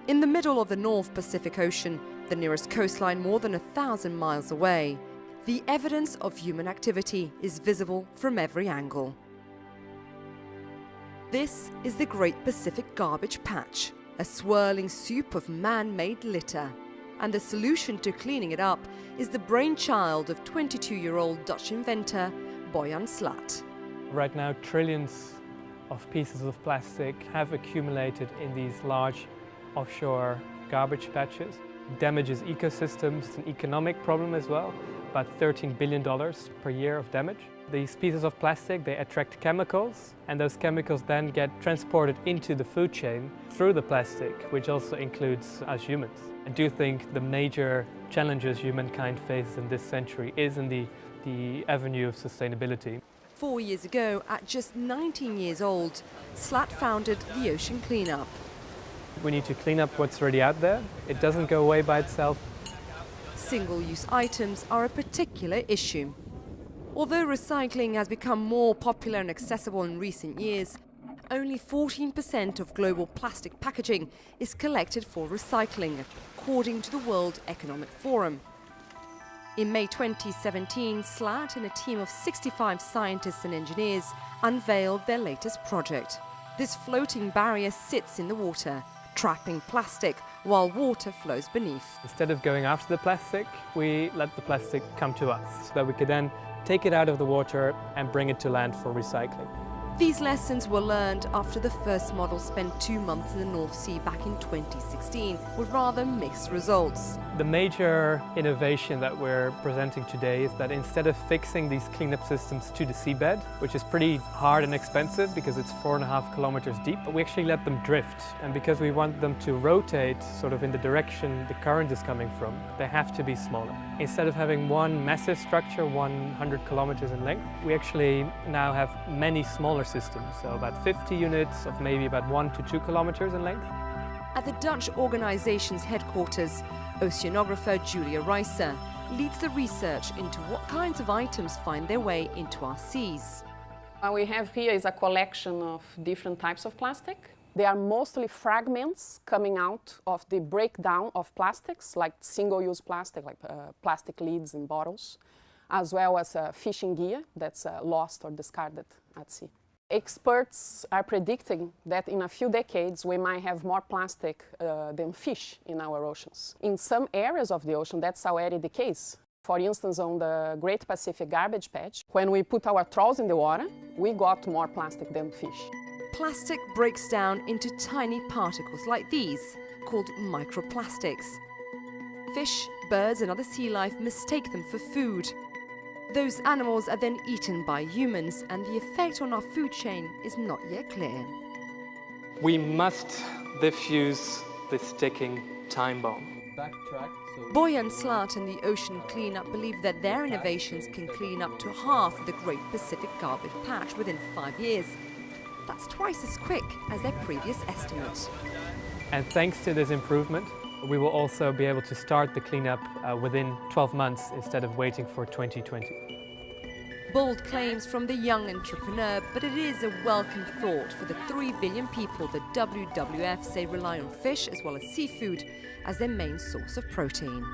In the middle of the North Pacific Ocean, the nearest coastline more than 1,000 miles away, the evidence of human activity is visible from every angle. This is the Great Pacific Garbage Patch, a swirling soup of man-made litter. And the solution to cleaning it up is the brainchild of 22-year-old Dutch inventor Boyan Slat. Right now, trillions of pieces of plastic have accumulated in these large offshore garbage patches. It damages ecosystems. It's an economic problem as well, about $13 billion per year of damage. These pieces of plastic, they attract chemicals, and those chemicals then get transported into the food chain through the plastic, which also includes us humans. I do think the major challenges humankind faces in this century is in the avenue of sustainability. 4 years ago, at just 19 years old, Slat founded the Ocean Cleanup. We need to clean up what's already out there. It doesn't go away by itself. Single-use items are a particular issue. Although recycling has become more popular and accessible in recent years, only 14% of global plastic packaging is collected for recycling, according to the World Economic Forum. In May 2017, Slat and a team of 65 scientists and engineers unveiled their latest project. This floating barrier sits in the water, trapping plastic while water flows beneath. Instead of going after the plastic, we let the plastic come to us so that we could then take it out of the water and bring it to land for recycling. These lessons were learned after the first model spent 2 months in the North Sea back in 2016 with rather mixed results. The major innovation that we're presenting today is that instead of fixing these cleanup systems to the seabed, which is pretty hard and expensive because it's 4.5 kilometers deep, we actually let them drift. And because we want them to rotate sort of in the direction the current is coming from, they have to be smaller. Instead of having one massive structure, 100 kilometers in length, we actually now have many smaller systems, so about 50 units of maybe about 1 to 2 kilometers in length. At the Dutch organisation's headquarters, oceanographer Julia Reiser leads the research into what kinds of items find their way into our seas. What we have here is a collection of different types of plastic. They are mostly fragments coming out of the breakdown of plastics, like single-use plastic, like plastic lids and bottles, as well as fishing gear that's lost or discarded at sea. Experts are predicting that in a few decades we might have more plastic than fish in our oceans. In some areas of the ocean, that's already the case. For instance, on the Great Pacific Garbage Patch, when we put our trawls in the water, we got more plastic than fish. Plastic breaks down into tiny particles like these, called microplastics. Fish, birds and other sea life mistake them for food. Those animals are then eaten by humans, and the effect on our food chain is not yet clear. We must defuse this ticking time bomb. Boyan Slat and the Ocean Cleanup believe that their innovations can clean up to half of the Great Pacific Garbage Patch within 5 years. That's twice as quick as their previous estimate. And thanks to this improvement, we will also be able to start the cleanup within 12 months instead of waiting for 2020. Bold claims from the young entrepreneur, but it is a welcome thought for the 3 billion people that WWF say rely on fish as well as seafood as their main source of protein.